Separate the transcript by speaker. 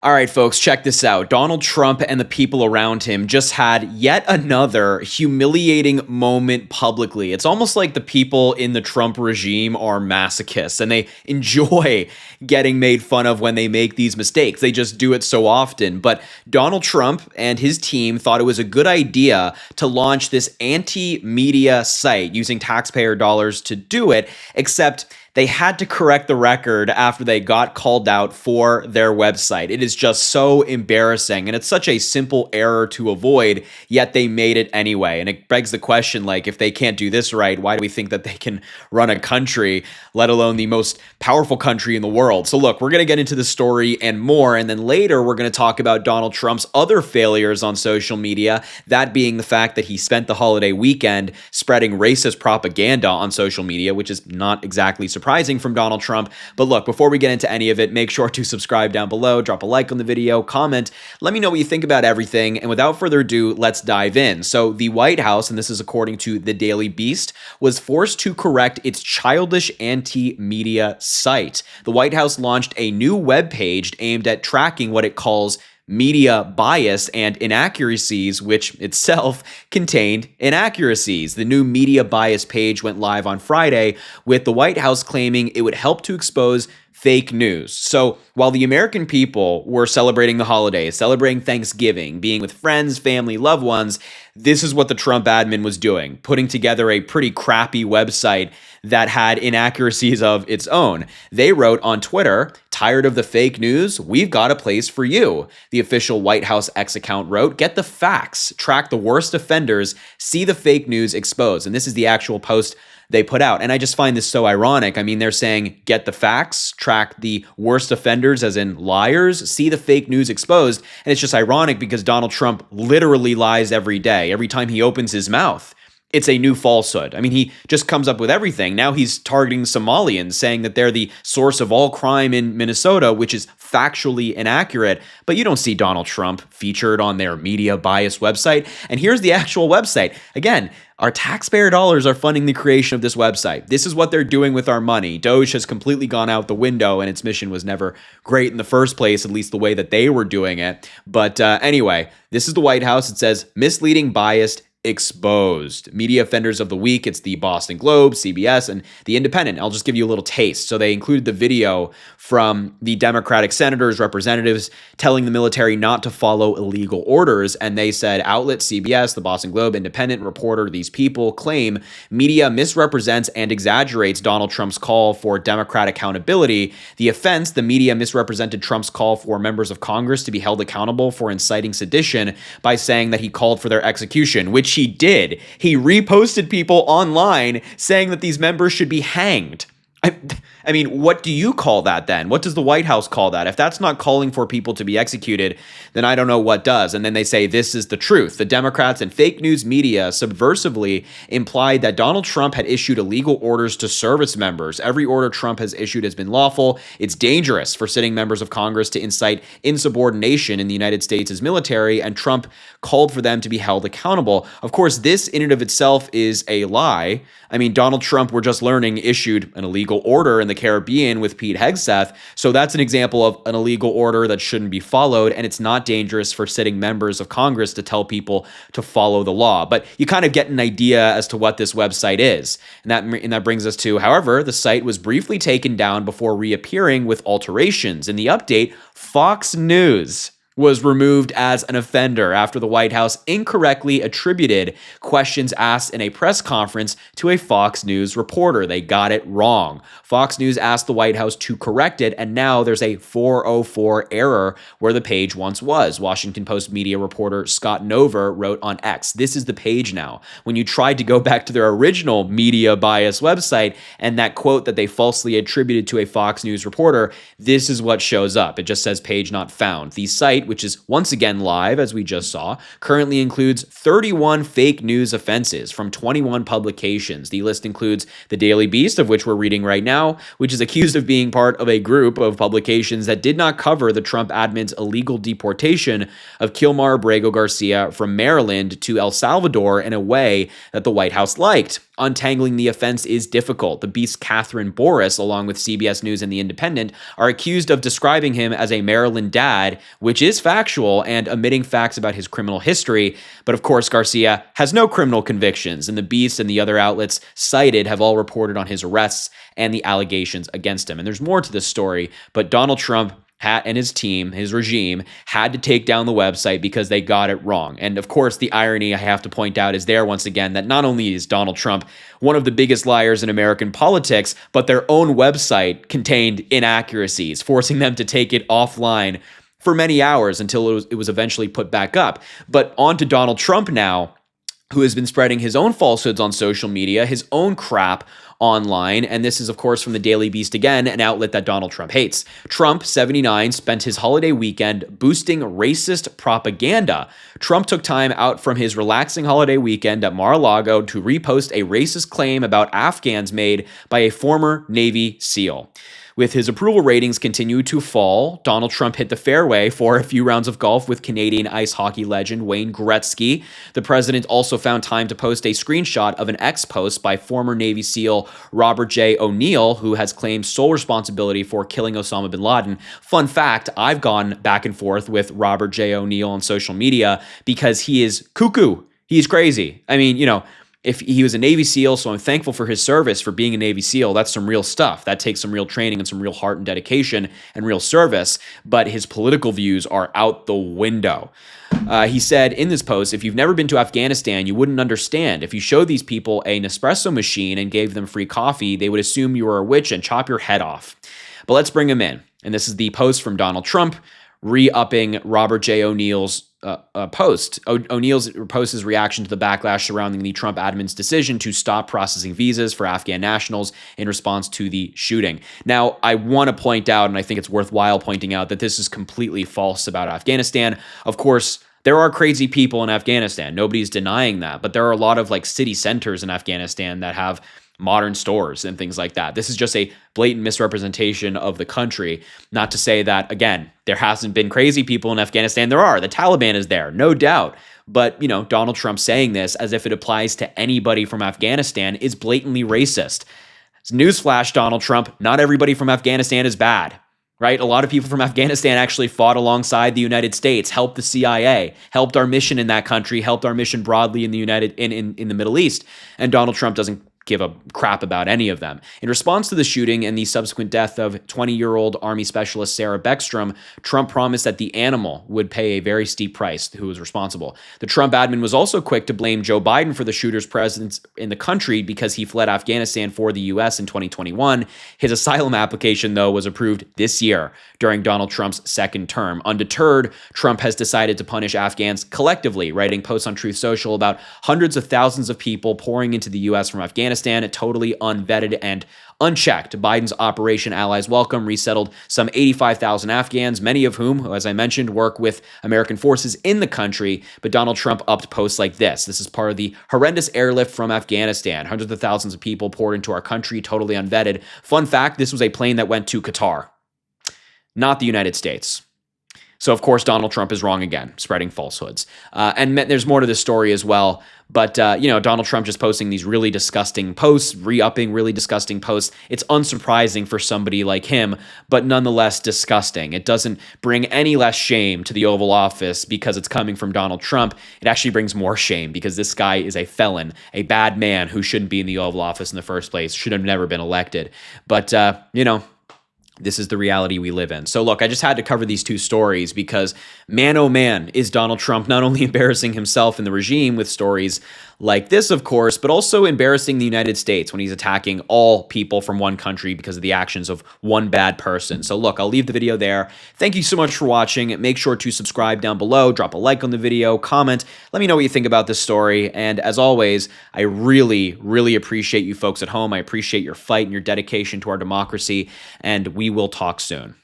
Speaker 1: All right, folks, check this out. Donald Trump and the people around him just had yet another humiliating moment publicly. It's almost like the people in the Trump regime are masochists and they enjoy getting made fun of when they make these mistakes. They just do it so often. But Donald Trump and his team thought it was a good idea to launch this anti-media site using taxpayer dollars to do it, except they had to correct the record after they got called out for their website. It is just so embarrassing, and it's such a simple error to avoid, yet they made it anyway. And it begs the question, like, if they can't do this right, why do we think that they can run a country, let alone the most powerful country in the world? So look, we're going to get into the story and more, and then later we're going to talk about Donald Trump's other failures on social media, that being the fact that he spent the holiday weekend spreading racist propaganda on social media, which is not exactly surprising from Donald Trump. But look, before we get into any of it, make sure to subscribe down below, drop a like on the video, comment, let me know what you think about everything. And without further ado, let's dive in. So the White House, and this is according to the Daily Beast, was forced to correct its childish anti-media site. The White House launched a new webpage aimed at tracking what it calls media bias and inaccuracies, which itself contained inaccuracies. The new media bias page went live on Friday, with the White House claiming it would help to expose fake news. So while the American people were celebrating the holidays, celebrating Thanksgiving, being with friends, family, loved ones, this is what the Trump admin was doing, putting together a pretty crappy website that had inaccuracies of its own. They wrote on Twitter, "Tired of the fake news? We've got a place for you." The official White House X account wrote, "Get the facts, track the worst offenders, see the fake news exposed." And this is the actual post they put out. And I just find this so ironic. I mean, they're saying, get the facts, track the worst offenders, as in liars, see the fake news exposed. And it's just ironic because Donald Trump literally lies every day. Every time he opens his mouth, it's a new falsehood. I mean, he just comes up with everything. Now he's targeting Somalians, saying that they're the source of all crime in Minnesota, which is factually inaccurate. But you don't see Donald Trump featured on their media bias website. And here's the actual website. Again, our taxpayer dollars are funding the creation of this website. This is what they're doing with our money. Doge has completely gone out the window, and its mission was never great in the first place, at least the way that they were doing it. But anyway, this is the White House. It says, misleading, biased, exposed. Media offenders of the week, it's the Boston Globe, CBS, and the Independent. I'll just give you a little taste. So they included the video from the Democratic senators, representatives telling the military not to follow illegal orders. And they said, outlet CBS, the Boston Globe, Independent, reporter, these people claim media misrepresents and exaggerates Donald Trump's call for Democrat accountability. The offense, the media misrepresented Trump's call for members of Congress to be held accountable for inciting sedition by saying that he called for their execution, which he did. He reposted people online saying that these members should be hanged. I mean, what do you call that then? What does the White House call that? If that's not calling for people to be executed, then I don't know what does. And then they say this is the truth. The Democrats and fake news media subversively implied that Donald Trump had issued illegal orders to service members. Every order Trump has issued has been lawful. It's dangerous for sitting members of Congress to incite insubordination in the United States' military, and Trump called for them to be held accountable. Of course, this in and of itself is a lie. I mean, Donald Trump, we're just learning, issued an illegal order in the Caribbean with Pete Hegseth. So that's an example of an illegal order that shouldn't be followed, and it's not dangerous for sitting members of Congress to tell people to follow the law. But you kind of get an idea as to what this website is. And that brings us to, however, the site was briefly taken down before reappearing with alterations. In the update, Fox News was removed as an offender after the White House incorrectly attributed questions asked in a press conference to a Fox News reporter. They got it wrong. Fox News asked the White House to correct it, and now there's a 404 error where the page once was. Washington Post media reporter Scott Nover wrote on X, "This is the page now." When you tried to go back to their original media bias website and that quote that they falsely attributed to a Fox News reporter, this is what shows up. It just says page not found. The site, which is once again live, as we just saw, currently includes 31 fake news offenses from 21 publications. The list includes the Daily Beast, of which we're reading right now, which is accused of being part of a group of publications that did not cover the Trump admin's illegal deportation of Kilmar Abrego Garcia from Maryland to El Salvador in a way that the White House liked. untangling the offense is difficult. The Beast's Catherine Boris, along with CBS News and The Independent, are accused of describing him as a Maryland dad, which is factual, and omitting facts about his criminal history. But of course, Garcia has no criminal convictions, and The Beast and the other outlets cited have all reported on his arrests and the allegations against him. And there's more to this story, but Donald Trump and his team, his regime, had to take down the website because they got it wrong. And of course, the irony I have to point out is there once again that not only is Donald Trump one of the biggest liars in American politics, but their own website contained inaccuracies, forcing them to take it offline for many hours until it was eventually put back up. But on to Donald Trump now, who has been spreading his own falsehoods on social media, his own crap online. And this is, of course, from the Daily Beast again, an outlet that Donald Trump hates. Trump, 79, spent his holiday weekend boosting racist propaganda. Trump took time out from his relaxing holiday weekend at Mar-a-Lago to repost a racist claim about Afghans made by a former Navy SEAL. With his approval ratings continue to fall, Donald Trump hit the fairway for a few rounds of golf with Canadian ice hockey legend Wayne Gretzky. The president also found time to post a screenshot of an X post by former Navy SEAL Robert J. O'Neill, who has claimed sole responsibility for killing Osama bin Laden. Fun fact, I've gone back and forth with Robert J. O'Neill on social media because he is cuckoo. He's crazy. I mean, if he was a Navy SEAL, so I'm thankful for his service for being a Navy SEAL. That's some real stuff. That takes some real training and some real heart and dedication and real service. But his political views are out the window. He said in this post, if you've never been to Afghanistan, you wouldn't understand. If you showed these people a Nespresso machine and gave them free coffee, they would assume you were a witch and chop your head off. But let's bring him in. And this is the post from Donald Trump, re-upping Robert J. O'Neill's post. O'Neill's post his reaction to the backlash surrounding the Trump admin's decision to stop processing visas for Afghan nationals in response to the shooting. Now, I want to point out, and I think it's worthwhile pointing out, that this is completely false about Afghanistan. Of course, there are crazy people in Afghanistan. Nobody's denying that. But there are a lot of city centers in Afghanistan that have modern stores and things like that. This is just a blatant misrepresentation of the country. Not to say that, again, there hasn't been crazy people in Afghanistan. There are. The Taliban is there, no doubt. But, Donald Trump saying this as if it applies to anybody from Afghanistan is blatantly racist. Newsflash, Donald Trump, not everybody from Afghanistan is bad. Right? A lot of people from Afghanistan actually fought alongside the United States, helped the CIA, helped our mission in that country, helped our mission broadly in the in the Middle East. And Donald Trump doesn't give a crap about any of them. In response to the shooting and the subsequent death of 20-year-old Army Specialist Sarah Beckstrom, Trump promised that the animal would pay a very steep price who was responsible. The Trump admin was also quick to blame Joe Biden for the shooter's presence in the country because he fled Afghanistan for the U.S. in 2021. His asylum application, though, was approved this year during Donald Trump's second term. Undeterred, Trump has decided to punish Afghans collectively, writing posts on Truth Social about hundreds of thousands of people pouring into the U.S. from Afghanistan, totally unvetted and unchecked. Biden's Operation Allies Welcome resettled some 85,000 Afghans, many of whom, as I mentioned, work with American forces in the country. But Donald Trump upped posts like this. This is part of the horrendous airlift from Afghanistan. Hundreds of thousands of people poured into our country, totally unvetted. Fun fact, this was a plane that went to Qatar, not the United States. So, of course, Donald Trump is wrong again, spreading falsehoods. And there's more to this story as well. But, Donald Trump just posting these really disgusting posts, re-upping really disgusting posts. It's unsurprising for somebody like him, but nonetheless disgusting. It doesn't bring any less shame to the Oval Office because it's coming from Donald Trump. It actually brings more shame because this guy is a felon, a bad man who shouldn't be in the Oval Office in the first place, should have never been elected. But, this is the reality we live in. So look, I just had to cover these two stories because man, oh man, is Donald Trump not only embarrassing himself and the regime with stories like this, of course, but also embarrassing the United States when he's attacking all people from one country because of the actions of one bad person. So look, I'll leave the video there. Thank you so much for watching. Make sure to subscribe down below, drop a like on the video, comment, let me know what you think about this story. And as always, I really, really appreciate you folks at home. I appreciate your fight and your dedication to our democracy, and we will talk soon.